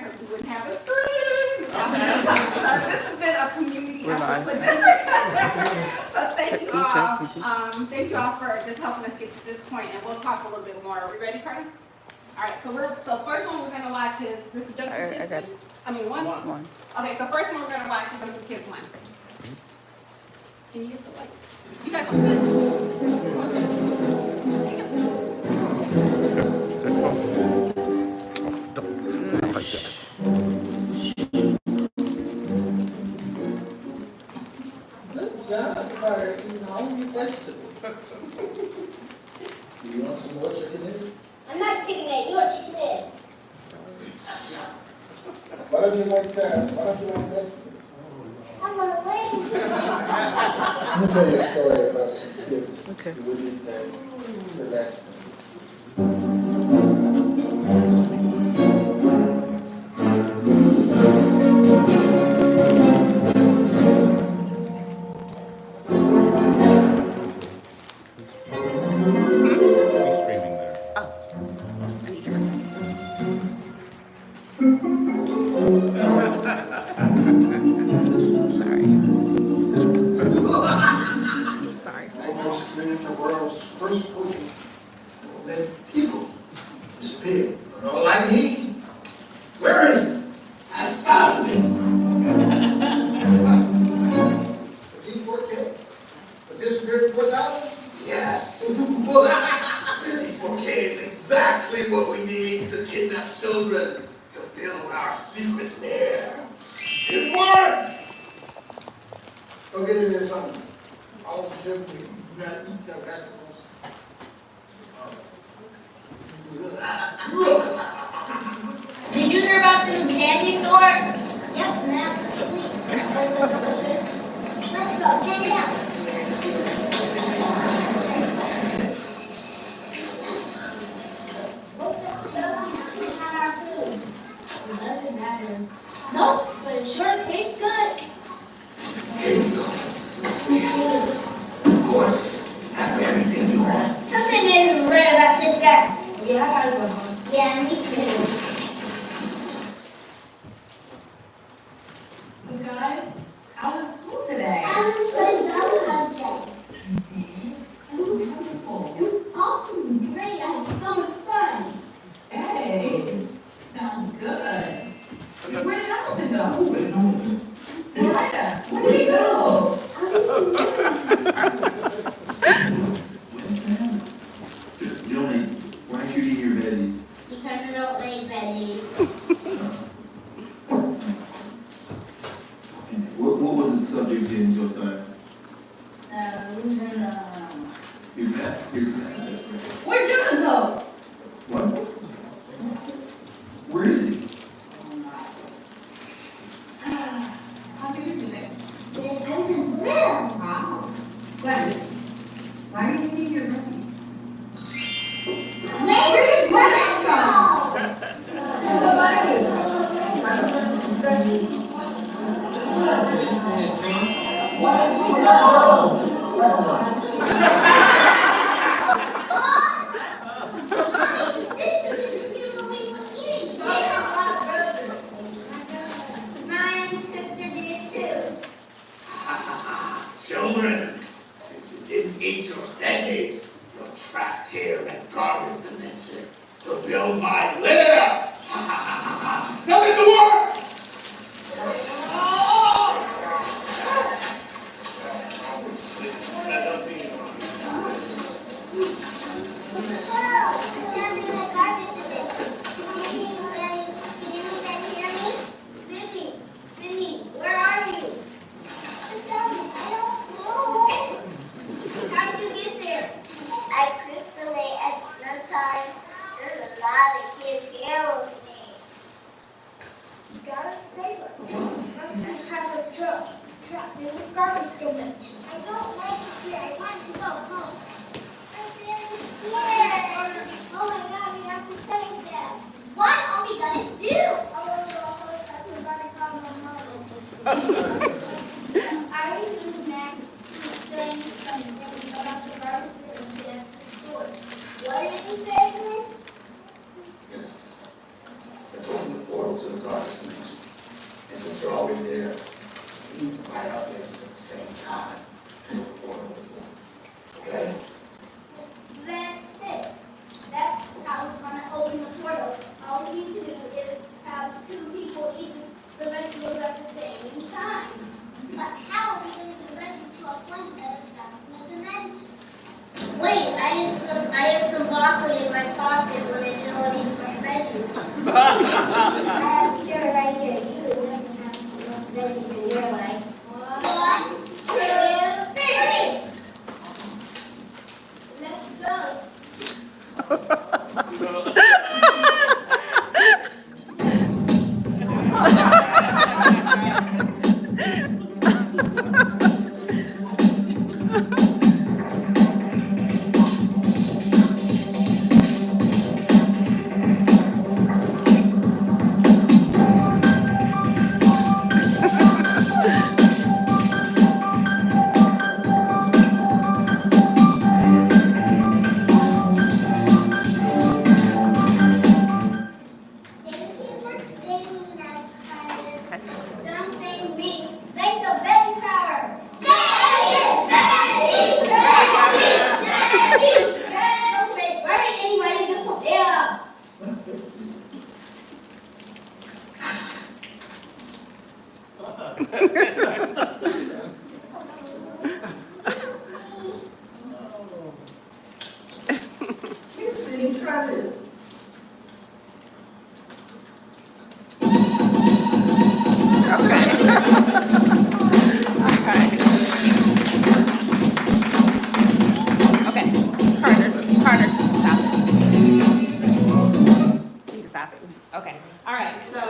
because we wouldn't have a screen. So this has been a community effort for this. So thank you all. Thank you all for just helping us get to this point, and we'll talk a little bit more. Are we ready, Cardi? All right. So first one we're gonna watch is this is Jungle Kids 2. I mean one. Okay. So first one we're gonna watch is Jungle Kids 1. Can you get the lights? You guys want to sit? Take a seat. Good job, Carter. Eating all your vegetables. Do you want some more chicken in? I'm not chicken head, you're chicken head. Why don't you like that? Why don't you like that? I'm on the way. Let me tell you a story about some kids who would eat that relaxed. Almost created the world's first potion that will make people disappear. But all I need, where is it? I found it. The D4K? The disappeared 4,000? Yes. The D4K is exactly what we need to kidnap children to build our secret lair. It works! Go get in there something. All the children, you gotta eat their vegetables. Did you hear about the new candy store? Yep, man. Let's go, check it out. What's that stuff you on our food? It doesn't matter. Nope, but it sure tastes good. Here you go. Of course, have everything you want. Something isn't right about this guy. Yeah, I gotta go home. Yeah, me too. So guys, how was school today? I'm playing Valentine's Day. That's wonderful. Awesome, great, I had so much fun. Hey, sounds good. Where did Hamilton go? Mariah, where did he go? Joni, why aren't you eating your veggies? Because I don't like veggies. What was the subject in your science? Your math? Where'd Jonah go? What? Where is he? How did you do that? I was in Blue. Wow. Gladys, why are you eating your veggies? Where did Jonah go? My sister did too. Children, since you didn't eat your veggies, you're trapped here in garbage dimension to build my lair. Now get to work! Sydney, where are you? I don't know. How did you get there? I quickly at lunchtime. There's a lot of kids here with me. You gotta save us. Must we have us trapped in the garbage dimension? I don't like it here. I want to go home. I'm very scared. Oh my God, we have to save them. What are we gonna do? Oh, that's about to call my mom. I do next saying something about the garbage dimension at the store. What did you say to me? Yes. Let's open the portal to the garden. there. You need to bite out edges at the same time. Okay? That's it. That's how we're gonna open the portal. All we need to do is have two people eat the vegetables at the same time. But how are we gonna do the vegetables to our friends that are trapped in the dimension? Wait, I had some broccoli in my pocket when I didn't want to eat my veggies. I have here right here. You have veggies in your life. 1, 2, 3. Let's go. Thank you for spinning that card. Don't thank me. Thank the veggie power. Don't make anybody disappear. Here, Cindy, try this. Okay, Carter, stop it. You can stop it. Okay, all right, so.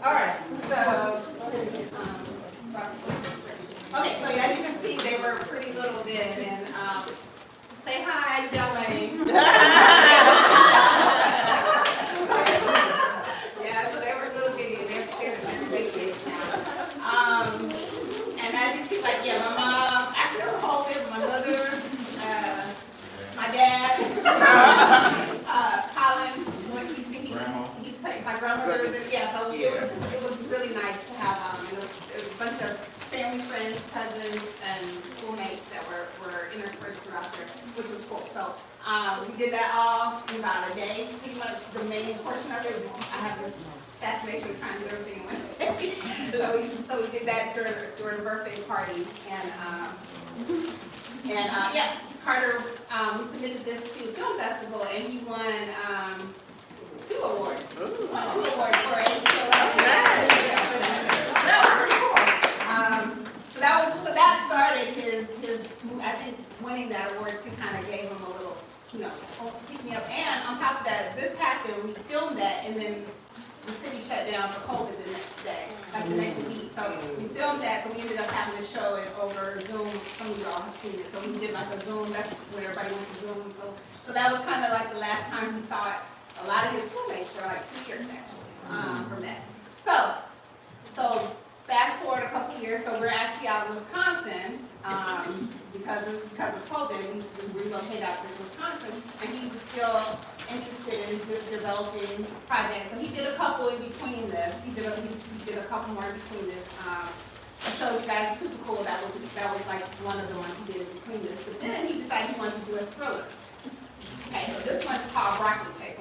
All right, so. Okay, so as you can see, they were pretty little then, and, say hi, Delane. Yeah, so they were little bitty, and they're big kids now. And as you see, like, yeah, my mom, actually, it was a whole family, my mother, my dad, Colin, when he's playing, my grandmother, yeah, so it was really nice to have, it was a bunch of family, friends, cousins, and schoolmates that were interspersed throughout there, which was cool. So, we did that all in about a day. Pretty much the main portion of it, I have this fascination with trying to do everything in one day. So we did that during the birthday party, and yes, Carter, we submitted this to the film festival, and he won 2 awards. He won 2 awards for it. So that was pretty cool. So that started his I think winning that award too kind of gave him a little, pick me up. And on top of that, this happened, we filmed that, and then the city shut down for COVID the next day, like the next week. So we filmed that, so we ended up having to show it over Zoom. Some of y'all have seen it. So we did like a Zoom, that's when everybody went to Zoom. So that was kind of like the last time he saw it. A lot of his schoolmates for like 2 years actually, from that. So fast forward a couple years, so we're actually out in Wisconsin, because of COVID, we relocated out to Wisconsin, and he was still interested in developing projects. So he did a couple in between this. He did a couple more in between this. I showed you guys Super Cool. That was like one of the ones he did in between this. But then he decided he wanted to do a thriller. Okay, so this one's called Broccoli Chase.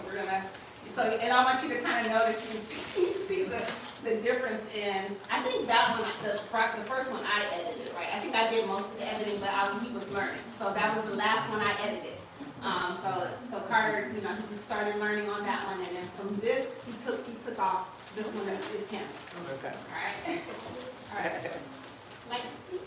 And I want you to kind of notice, you can see the difference in, I think that one, the first one I edited, right? I think I did most of the editing, but he was learning. So that was the last one I edited. So Carter, he started learning on that one, and then from this, he took off. This one is him. Okay. All right. Lights, please.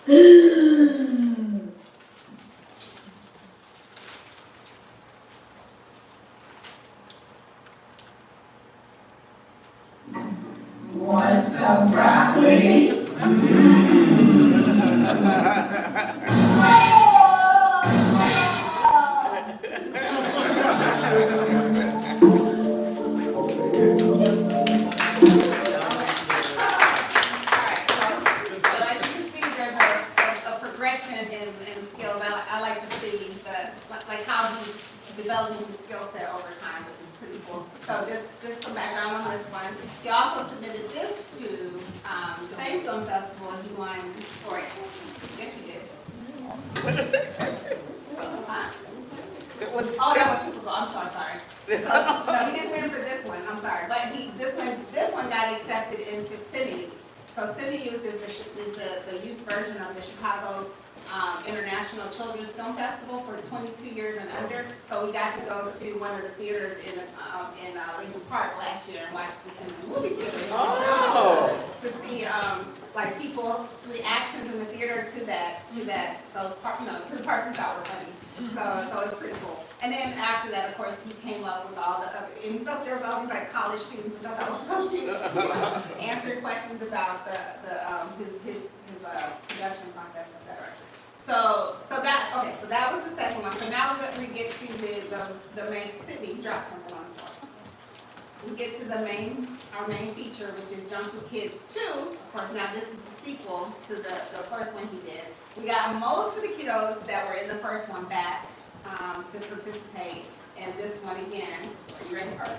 Want some broccoli? Alright, so as you can see, there's a progression in skills. I like to see like how he's developing his skill set over time, which is pretty cool. So just some background on this one. He also submitted this to, the same film festival, he won for it. Yes, you did. Huh? Oh, that was Super Bowl, I'm sorry. So, no, he didn't win for this one, I'm sorry, but this one got accepted into City. So City Youth is the youth version of the Chicago International Children's Film Festival for 22 years and under. So we got to go to one of the theaters in Lincoln Park last year and watch this in the movie theater. To see like people's reactions in the theater to those parts, to the parts we thought were funny. So it's pretty cool. And then after that, of course, he came up with all the other, and he's up there with all these like college students, which I thought was so cute. Answer questions about his production process, etc. So that was the second one. So now we get to the main city. Drop something on the floor. We get to our main feature, which is Jump for Kids 2. Of course, now this is the sequel to the first one he did. We got most of the kiddos that were in the first one back to participate in this one again. Are you ready, Carter?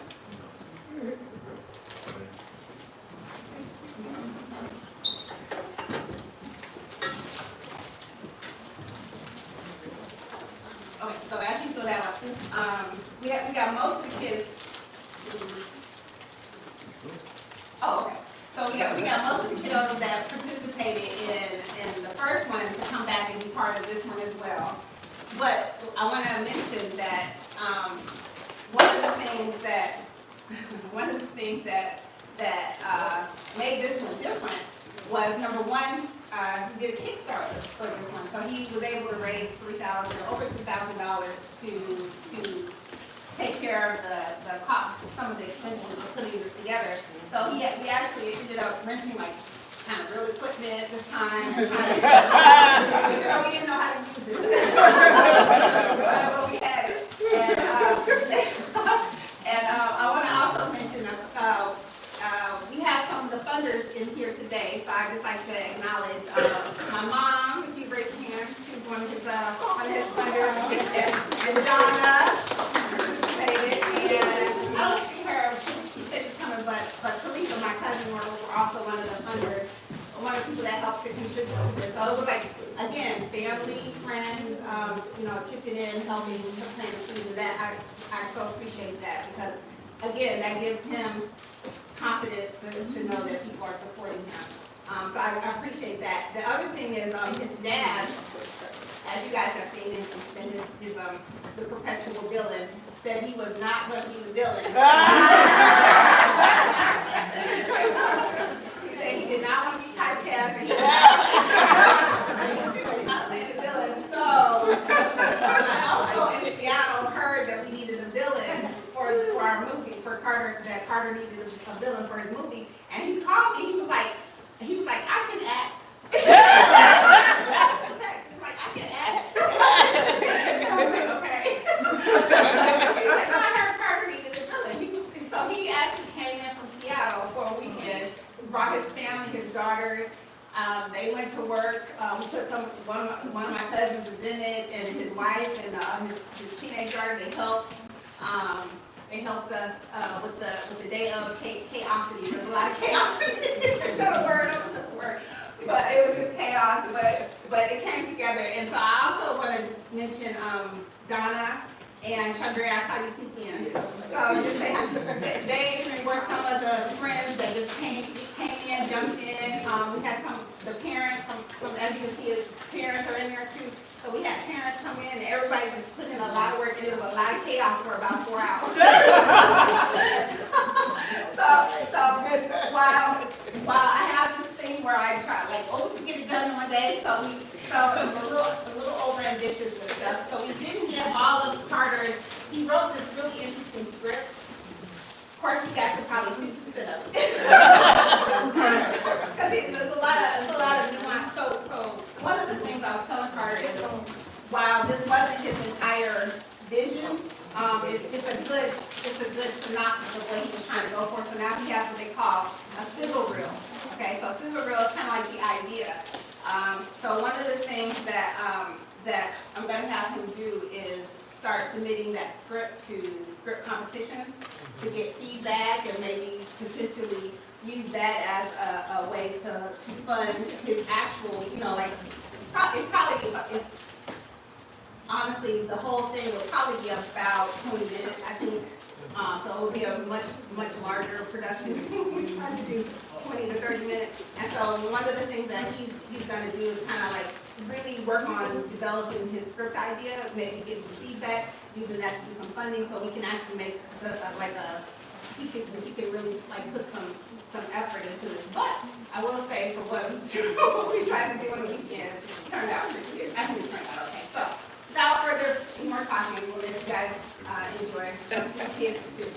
Okay, so as you go down, we got most of the kids. Oh, okay. So we got most of the kiddos that participated in the first one to come back and be part of this one as well. But I want to mention that one of the things that made this one different was, number one, he did a Kickstarter for this one, so he was able to raise over $3,000 to take care of the costs, some of the expenses of putting this together. So we actually ended up renting like kind of real equipment this time. We didn't know how to use it, but we had it. And I want to also mention we have some of the funders in here today, so I'd just like to acknowledge my mom, if you raise your hand, she was one of his funders, and Donna participated, and I don't see her, she said she's coming, but Talisa, my cousin, were also one of the funders, one of the people that helped to contribute to this. So it was like, again, family, friends, chipping in, helping to plant the seeds, and that I so appreciate that, because again, that gives him confidence to know that people are supporting him. So I appreciate that. The other thing is his dad, as you guys have seen in the perpetual villain, said he was not going to be the villain. He said he did not want to be typecast. He did not play the villain. So I also in Seattle heard that we needed a villain for our movie, for Carter, that Carter needed a villain for his movie, and he called me. He was like, I can act. He's like, I can act. I was like, okay. He's like, I heard Carter needed a villain. So he actually came in from Seattle for a weekend. He brought his family, his daughters. They went to work. We put one of my cousins was in it, and his wife and his teenage daughter. They helped us with the day of chaosity. There's a lot of chaos. Is that a word? I don't know if that's a word. But it was just chaos. But it came together. And so I also want to just mention Donna and Chandra. I saw you sneak in. So just say they were some of the friends that just came in, jumped in. We had the parents. Some as you can see, parents are in there too. So we had parents come in, and everybody just put in a lot of work, and it was a lot of chaos for about 4 hours. so while I have this thing where I try, like, we can get it done in one day, so we course, we got to probably 50% of it. Because it's a lot of nuance. So one of the things I was telling Carter is, while this wasn't his entire vision, it's a good synopsis of what he was trying to go for. So now he has what they call a sizzle reel. Okay, so a sizzle reel is kind of like the idea. So one of the things that I'm going to have him do is start submitting that script to script competitions to get feedback and maybe potentially use that as a way to fund his actual, honestly, the whole thing will probably be about 20 minutes, I think. So it will be a much larger production. We try to do 20 to 30 minutes. And so one of the things that he's going to do is kind of like really work on developing his script idea, maybe get some feedback, using that to do some funding, so we can actually make he can really like put some effort into this. But I will say, for what we tried to do on the weekend, it turned out pretty good. I think it turned out okay. So without further more talking, we'll let you guys enjoy the kids too.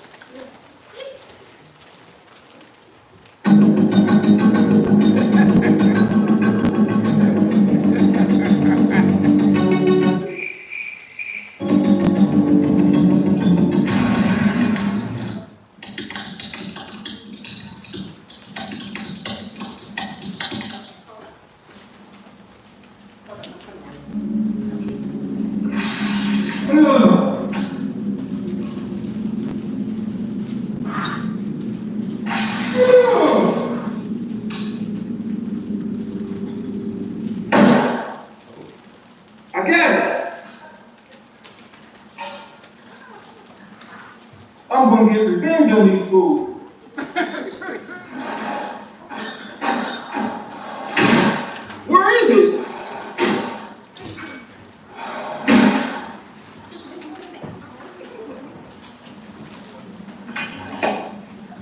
I get it. I'm gonna get revenge on these fools. Where is it?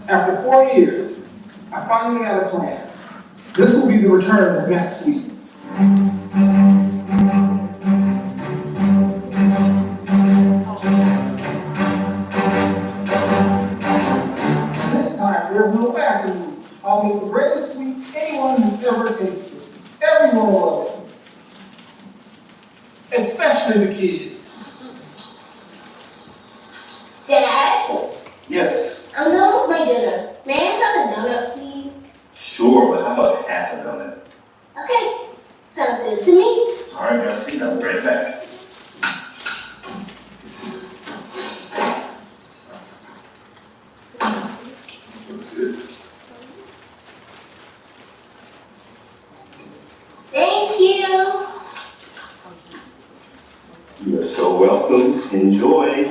After 4 years, I finally had a plan. This will be the return of Matt Sweet. This time, there's no afterwards. I'll make the greatest sweets anyone has ever tasted. Everyone will love it. Especially the kids. Dad, Yes. I'm done with my dinner. May I have a donut, please? Sure, but how about half a donut? Okay, sounds good to me. All right, guys, see you. I'll be right back. Looks good. Thank you. You are so welcome. Enjoy.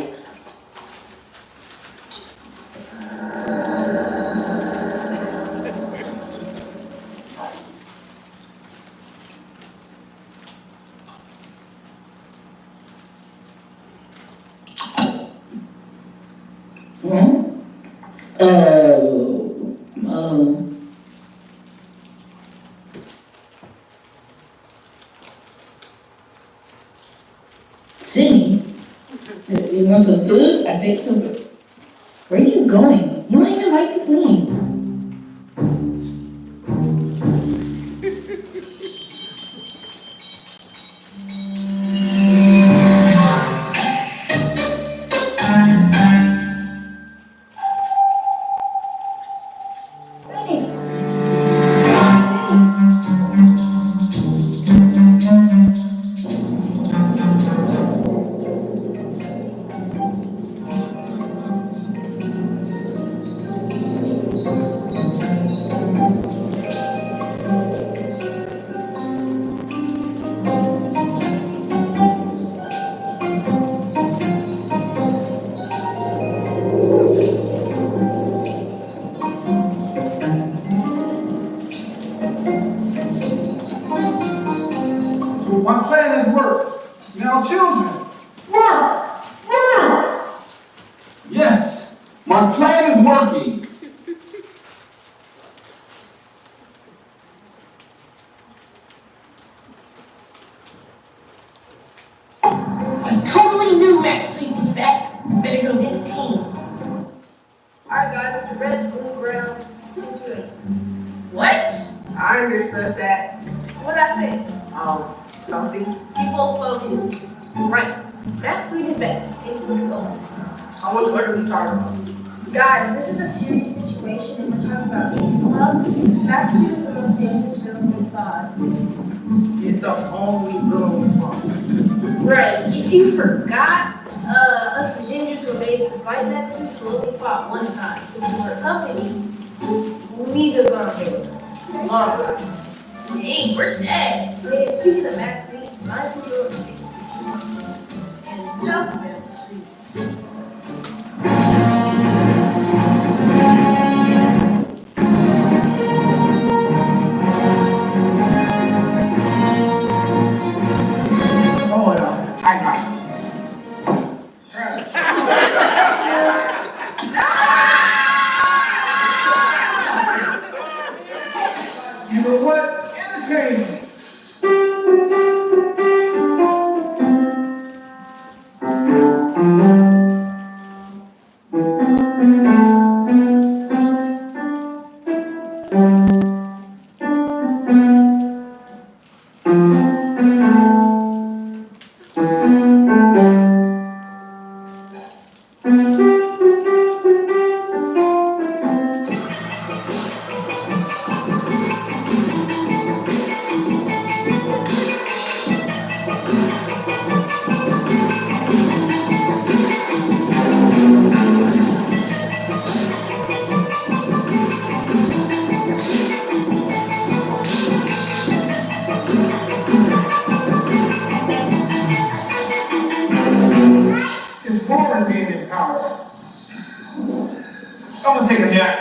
Sydney, you want some food? I take some food. Where are you going? You don't even like to clean. My plan has worked. Now, children, work! Work! Yes, my plan is working. I totally knew Matt Sweet was back. Better go get the team. Our Alright guys, it's a red, blue, brown situation. What? I understood that. What'd I say? Something. People focus. Right. Matt Sweet is back. Thank you for the call. How much work are we talking about? Guys, this is a serious situation and we're talking about Angel Love. Max Sweet is the most dangerous villain we fought. It's the only girl we fought. Right, if you forgot, us Virginians were made to fight Max Sweet, but only fought one time. If we were a company, we'd have gone there. Long time. Hey, we're sad. Man, speaking of Max Sweet, my people needs to do something. And tell Max Sweet. Hold on. I got it. You know what? Entertainment. It's boring being in power. I'm gonna take a nap.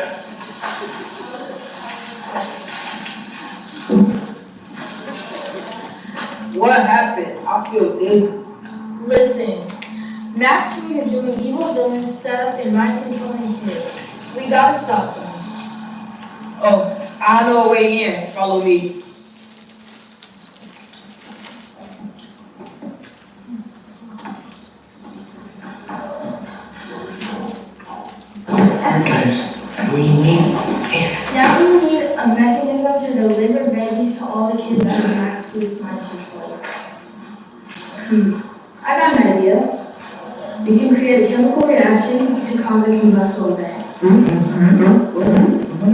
What happened? I feel dizzy. Listen, Max Sweet is doing evil villain stuff and mind controlling kids. We gotta stop him. Oh, I know a way in. Follow me. Alright guys, we need Now we need a mechanism to deliver veggies to all the kids under Max Sweet's mind control. I got an idea. We can create a chemical reaction to cause a combustion event.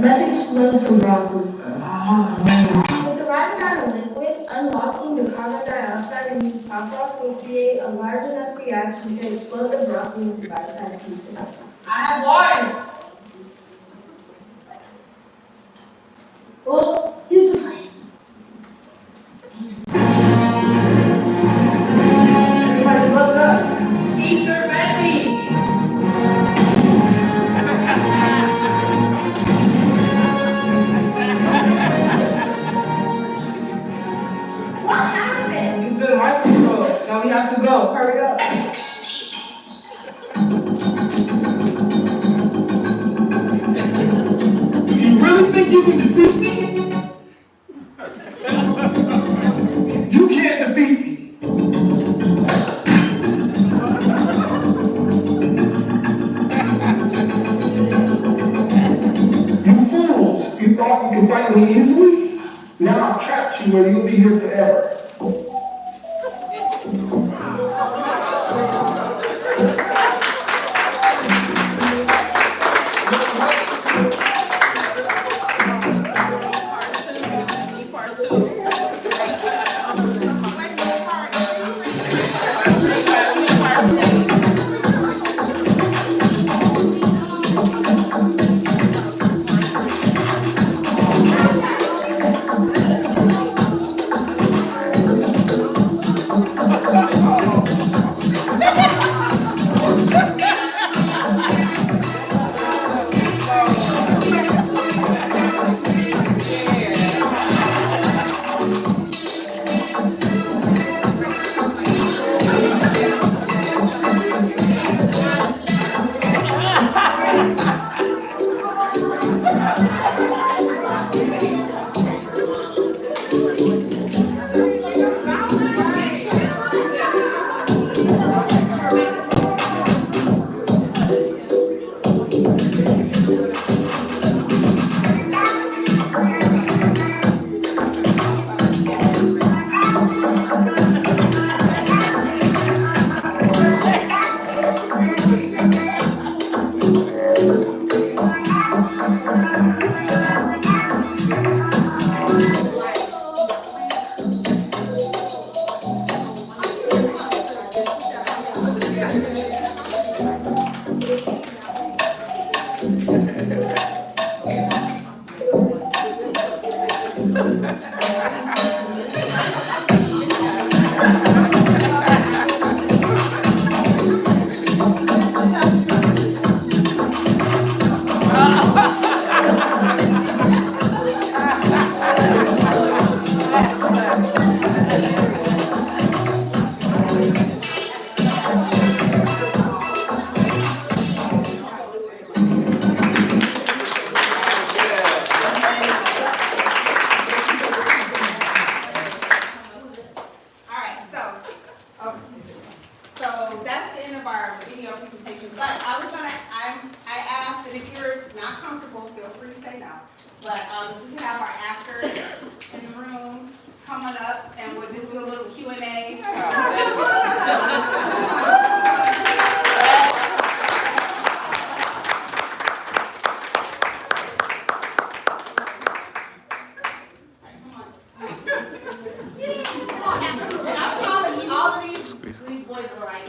Let's explode some broccoli. With the right amount of liquid, unlocking the carbon dioxide in these pop rocks will create a large enough reaction to explode the broccoli into bite-sized pieces. I have water. Well, here's the plan. Everybody look up. Eat your veggie. What happened? You've been my control. Now we have to go. Hurry up. You really think you can defeat me? You can't defeat me. You fools! You thought you could fight me easily? Now I've trapped you where you'll be here forever. All right, so that's the end of our video presentation, but I asked that if you're not comfortable, feel free to say no. But, we can have our actors in the room come on up and we'll just do a little Q&A. I promise all of these boys are right.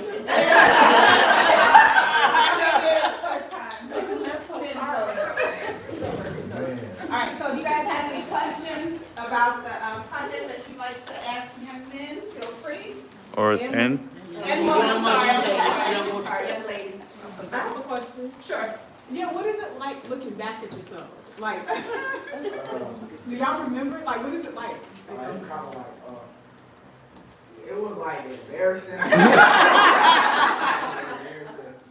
All right, so if you guys have any questions about the project that you'd like to ask young men, feel free. And And woman, sorry, young lady. I have a question. Sure. Yeah, what is it like looking back at yourselves? Like, do y'all remember? Like, what is it like? It's kind of like, it was like embarrassing.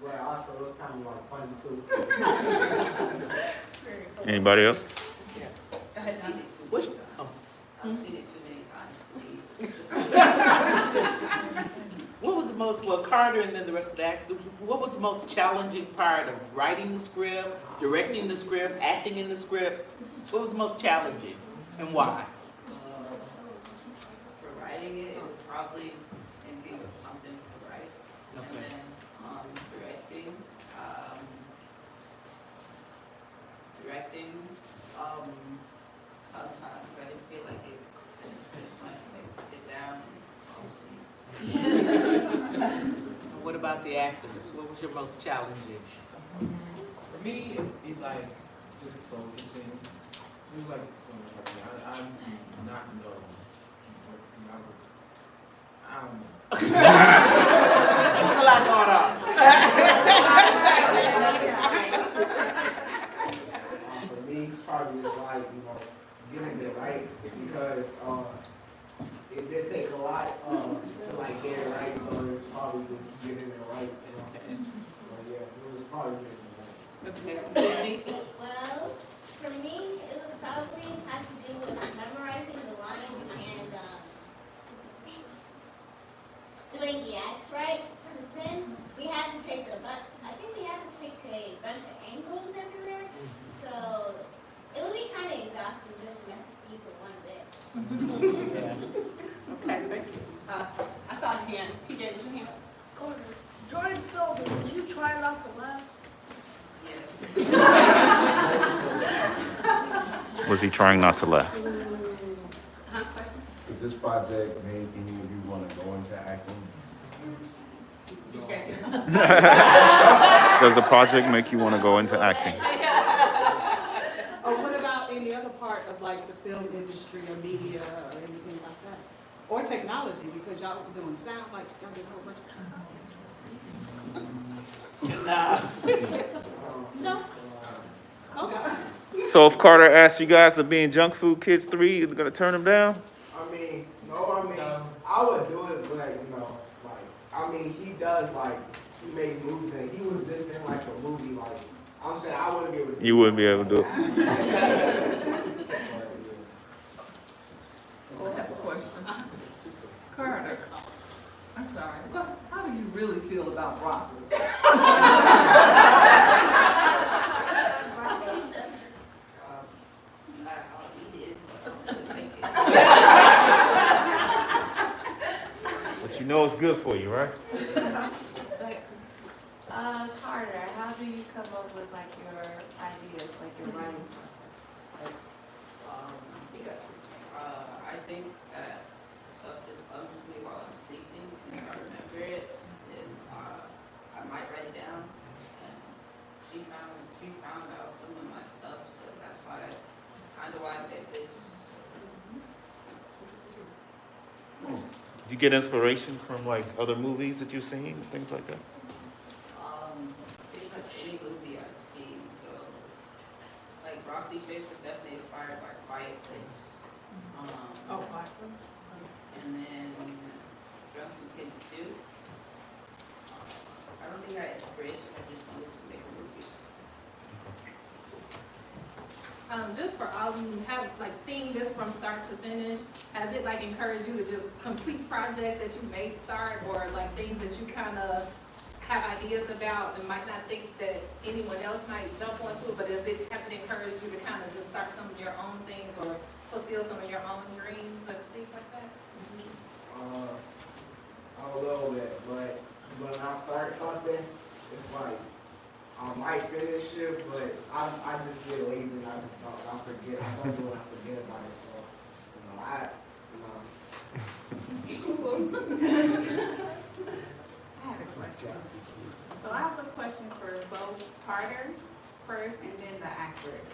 But also it was kind of like funny too. anybody else? I've seen it too many times. What was the most, well, Carter and then the rest of the act, what was the most challenging part of writing the script, directing the script, acting in the script? What was the most challenging and why? For writing it, it would probably think of something to write. Okay. And then directing, sometimes I didn't feel like it. I just finished my sit down and fall asleep. What about the actors? What was your most challenging? For me, it's like just focusing. It was like so much hard. I'm not I don't know. There's a lot going on. For me, it's probably just like, getting it right because it did take a lot to like get it right, so it's probably just getting it right. So yeah, it was probably getting it right. Okay, Sydney? Well, for me, it was probably had to do with memorizing the lines and doing the acts right. Because then we had to take a bunch of angles everywhere. So it would be kind of exhausting just to mess with people one bit. Yeah. Okay, thank you. I saw your hand. TJ, was your hand? During filming, did you try not to laugh? Was he trying not to laugh? Question? Is this project made any of you want to go into acting? Did you guys hear? Does the project make you want to go into acting? Or what about any other part of like the film industry or media or anything like that? Or technology, because y'all doing sound, like y'all did a whole bunch of stuff. No? Okay. So if Carter asks you guys to be in Junk Food Kids 3, you're gonna turn him down? I would do it, but he does he made movies and he was just in like a movie, I'm saying I wouldn't be able to do it. You wouldn't be able to do it. I have a question. Carter, I'm sorry, how do you really feel about broccoli? But you know it's good for you, right? Carter, how do you come up with like your ideas, like your writing process? I think that stuff just comes to me while I'm sleeping, and if I remember it, then I might write it down. And she found otherwise it's Do you get inspiration from like other movies that you've seen, things like that? pretty much any movie I've seen. So, like Broccoli Chase was definitely inspired by Quiet Place. And then Drunk Food Kids 2. I don't think I had inspiration. I just wanted to make a movie. Just for all of you, have like seeing this from start to finish, has it like encouraged you to just complete projects that you may start or like things that you kind of have ideas about and might not think that anyone else might jump onto, but has it encouraged you to kind of just start some of your own things or fulfill some of your own dreams and things like that? A little bit, but when I start something, it's like I might finish it, but I just get lazy and I forget. I don't do it, I forget about it. So, I have a question. So I have a question for both Carter first and then the actress.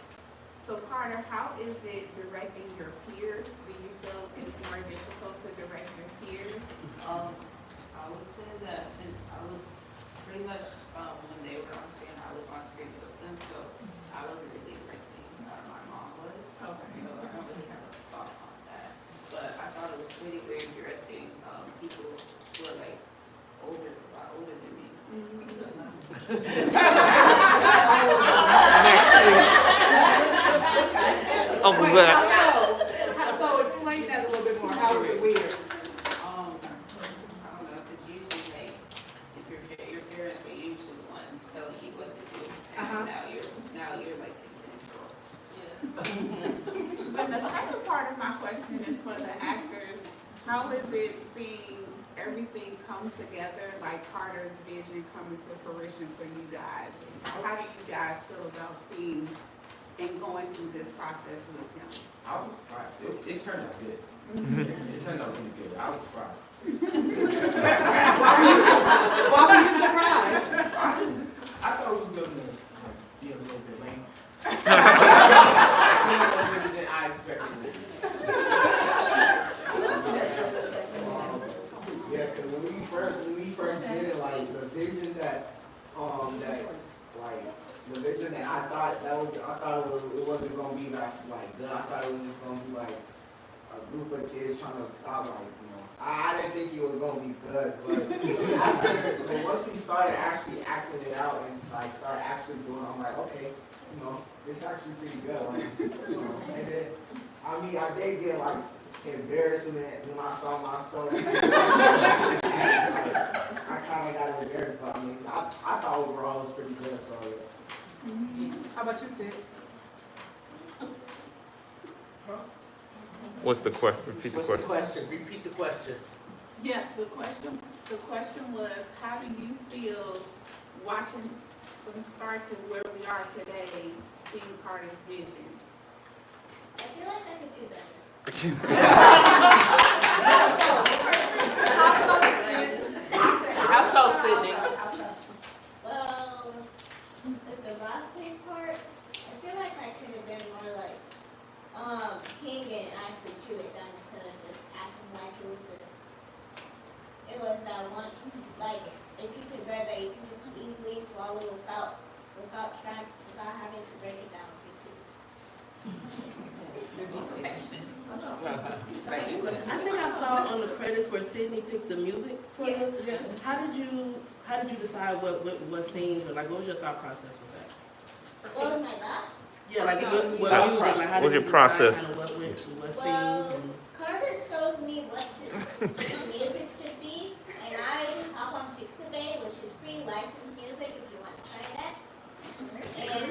So Carter, how is it directing your peers? Do you feel it's more difficult to direct your peers? I would say that since I was pretty much when they were on screen, I was on screen with them, so I wasn't really directing. My mom was, so I don't really have a thought on that. But I thought it was pretty weird directing people who are like a lot older than me. Uncle Zach. So explain that a little bit more. How is it weird? I don't know, because usually, like, if your parents are usually the ones telling you what to do, and now you're like taking control. But the second part of my question is for the actors. How is it seeing everything come together, like Carter's vision coming to fruition for you guys? How do you guys feel about seeing and going through this process with him? I was surprised. It turned out good. It turned out really good. I was surprised. Why were you surprised? I thought it was going to be a little bit lame. I expected this. Yeah, because when we first did it, like the vision that I thought it wasn't gonna be like good. I thought it was just gonna be like a group of kids trying to stop, I didn't think it was gonna be good, but once we started actually acting it out and like started actually doing it, I'm like, okay, it's actually pretty good. And then I did get like embarrassment when I saw myself. I kind of got embarrassed, but I thought overall it was pretty good. So. How about you, Sid? What's the question? Repeat the What's the question. question? Repeat the question. Yes, the question was, how do you feel watching from start to where we are today, seeing Carter's vision? I feel like I could do better. How so, Sydney? Well, with the broccoli part, I feel like I could have been more like king and actually chew it down instead of just acting like it was that one, like a piece of bread that you can just easily swallow without having to break it down with I think I saw on the credits where Sydney picked the music for Yes. it. How did you decide what scenes or like what was your thought process with that? What was my thoughts? Yeah, like what music, like how What's did your you process? decide kind of what scenes Well, and Carter tells me what the music should be, and I just hop on Pixabay, which is free licensed music if you want to try that. And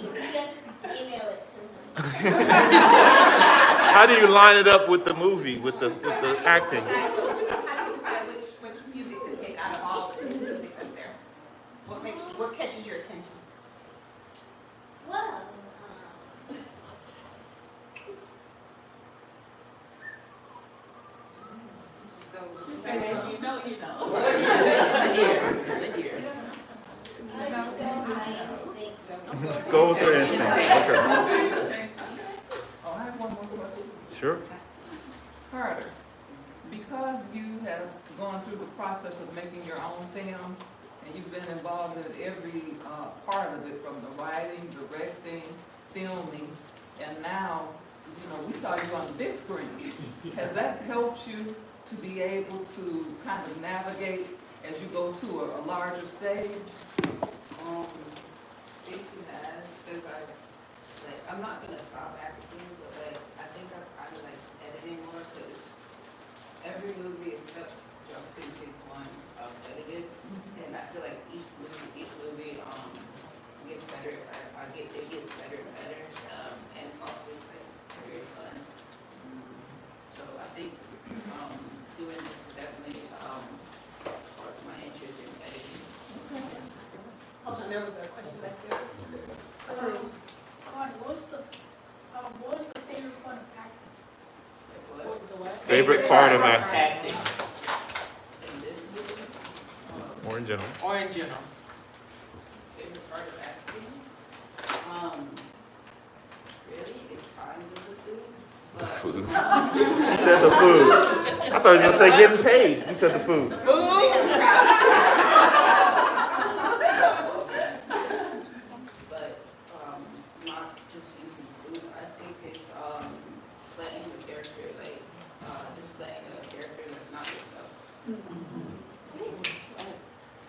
you just email it to me. How do you line it up with the movie, with the acting? How do you decide which music to pick out of all the music that's there? What catches your attention? Well, She said, if you know, you know. I just go with my instincts. Go with your instinct. Okay. Sure. Carter, because you have gone through the process of making your own films, and you've been involved in every part of it, from the writing, directing, filming, and now, you know, we saw you on the big screen. Has that helped you to be able to kind of navigate as you go to a larger stage? I think it has, because I'm not gonna stop acting, but I think I kind of like editing more, because every movie except Jump Street takes one edited, and I feel like each movie gets better. It gets better and better, and it's also just like very fun. So I think doing this is definitely sparked my interest in editing. Hold on, there was a question back there. What's the favorite part of acting? What was the what? Favorite part of acting? In this movie, Or in general. Or in general? favorite part of acting, really, it's kind of the food. But Food. He said the food. I thought you were gonna say getting paid. He said the food. But not just using food. I think it's playing the character, like just playing a character that's not yourself.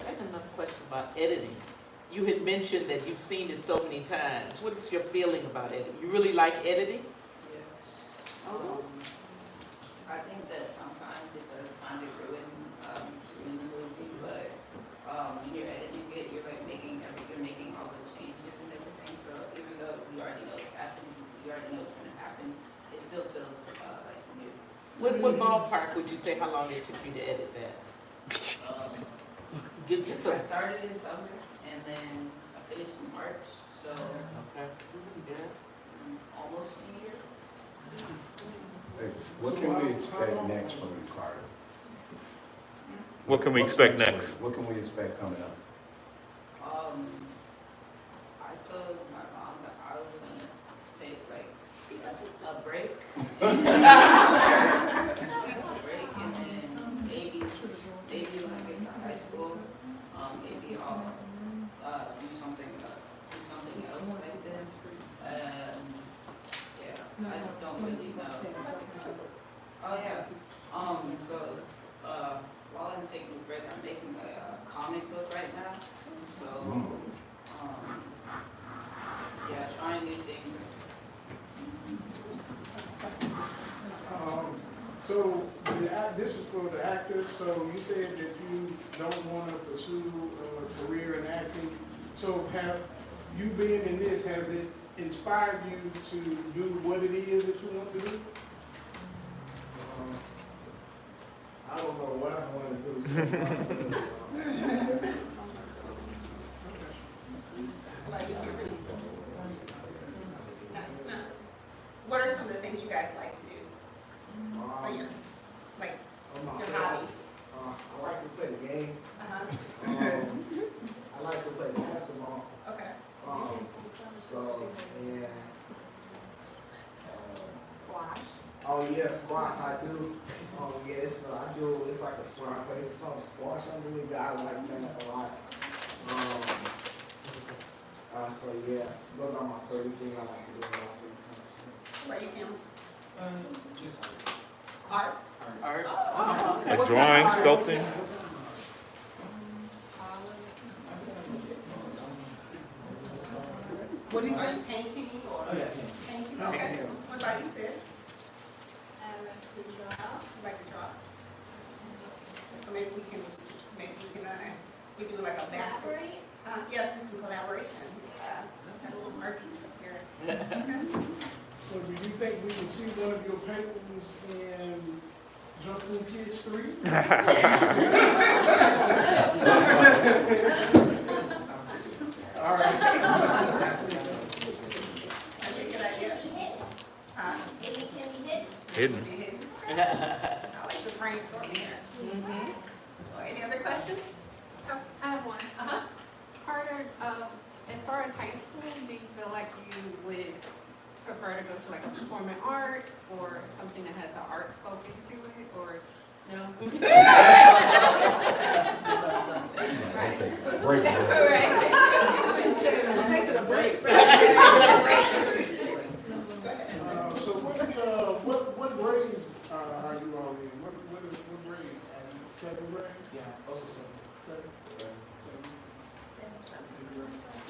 I have another question about editing. You had mentioned that you've seen it so many times. What is your feeling about editing? You really like editing? I think that sometimes it does kind of ruin doing the movie, but when you're editing it, you're like making all those changes and everything. So even though you already know it's happening, you already know it's going to happen, it still feels like new. What ballpark would you say how long it took you to edit that? I started in summer and then I finished in March, so almost a year. Hey, what can we expect next from you, Carter? What can we expect next? What can we expect coming up? I told my mom that I was gonna take like a break. And then maybe when I get to high school, maybe I'll do something else like this. Yeah, I don't really know. Oh yeah. So while I'm taking a break, I'm making a comic book right now. So yeah, trying new things. So this is for the actors. So you said that you don't want to pursue a career in acting. So have you being in this, has it inspired you to do what it is that you want to do? I don't know what I want to do. What are some of the things you guys like to do? Like your hobbies? I like to play the game. Uh-huh. I like to play basketball. Okay. So, and Squash. oh yeah, squash I do. Yes, I do. It's like a squash place. It's called squash. I really got like that a lot. So yeah, those are my favorite things I like to do. What about you, Kim? Just Art. Art. Oh. Like drawing, sculpting? What do you say? Painting or? Oh, yeah, Painting, okay. What about you, Sid? I like to draw. You like to draw? So maybe we can we do like a basket. Yes, this is collaboration. Let's have a little artist up here. So do you think we can see one of your paintings in Jumping Kids 3? All right. That's a good idea. Hidden. I like to brainstorm here. Well, any other questions? Oh, I have one. Carter, as far as high school, do you feel like you would prefer to go to like a performing arts or something that has an art focus to it, or no? Right. Break. Right. Taking a break. So what grade are you all in? What grade? Seventh grade? Yeah, also seventh.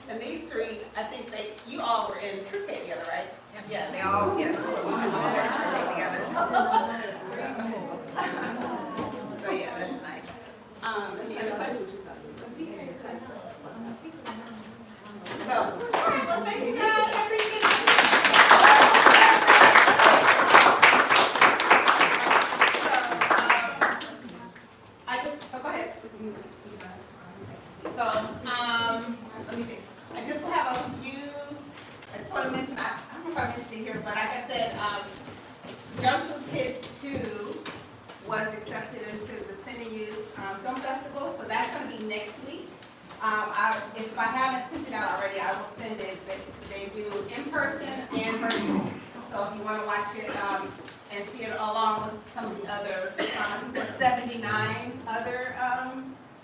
And these three, I think you all were in pre-K together, right? Yeah, they all, yeah. Together. So yeah, that's nice. Any other questions? So, all right, well, thank you guys. I appreciate it. So go ahead. So, let me think. I just have a few, I just want to mention, I don't know if I mentioned it here, but like I said, Junk Food Kids 2 was accepted into the Cine Youth Film Festival, so that's going to be next week. If I haven't sent it out already, I will send it. They do in person and virtual. So if you want to watch it and see it along with some of the other, there's 79 other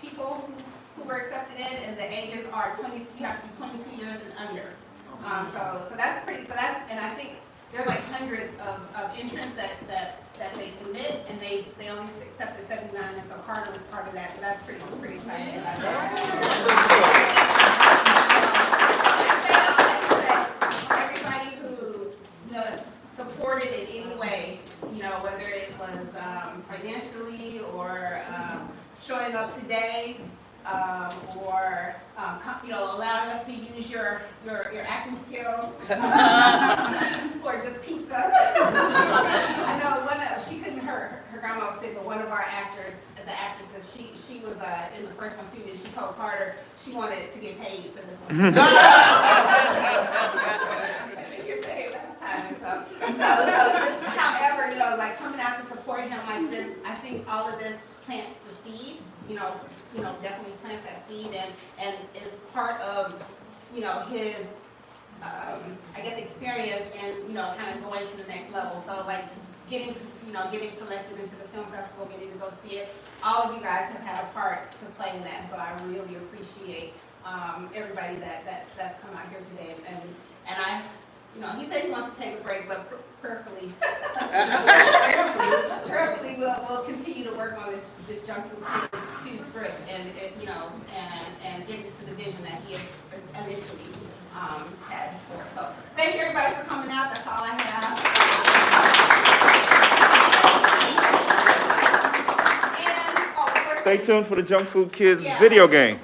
people who were accepted in, and the ages are 22, you have to be 22 years and under. So that's pretty, and I think there's like hundreds of entrants that they submit, and they only accepted 79, and so Carter was part of that, so that's pretty exciting about that. Everybody who, is supported in any way, whether it was financially or showing up today, or allowing us to use your acting skills, or just pizza. I know she couldn't, her grandma was sick, but one of our the actresses, she was in the first one too, and she told Carter she wanted to get paid for this one. I didn't get paid last time, and so just however, like coming out to support him like this, I think all of this plants the seed, definitely plants that seed and is part of, his, I guess, experience and, kind of going to the next level. So like getting selected into the film festival, getting to go see it, all of you guys have had a part to play in that. So I really appreciate everybody that's come out here today. And I, he said he wants to take a break, but prayerfully, we'll continue to work on this Junk Food Kids 2 script and and get into the vision that he had initially had before. So thank you everybody for coming out. That's all I have. Stay tuned for the Junk Food Kids video game.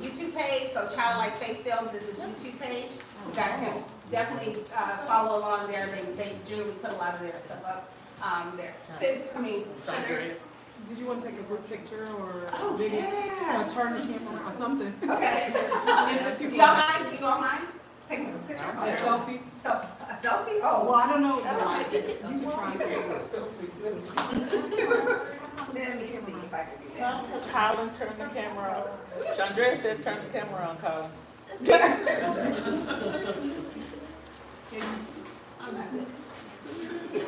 YouTube page, so Childlike Faith Films is his YouTube page. You guys can definitely follow along there. They generally put a lot of their stuff up there. Sugar. Did you want to take a group picture or yes. Or turn the camera or something? Okay. Do you all mind? Taking a picture? A selfie? So, a selfie? Oh. Well, I don't know. You can try to take a selfie. Let me see if I can do that. Colin, turn the camera on. Chandra said turn the camera on, Colin. I'm not good. Is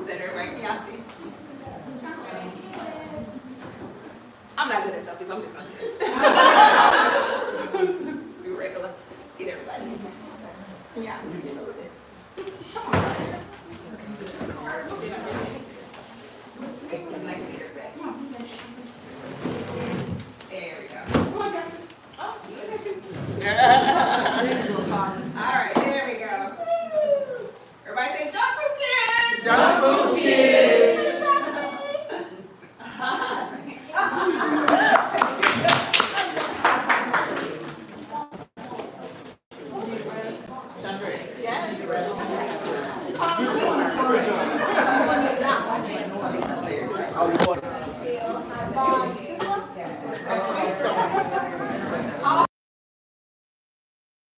that everybody? Can y'all see? I'm not good at selfies. I'm just gonna do this. Just do regular. Get everybody. Yeah, you can move it. Come on. There we go. Come on, Justice. Oh, you in there too. All right, there we go. Everybody say Junk Food Kids! Junk Food Kids! Yeah.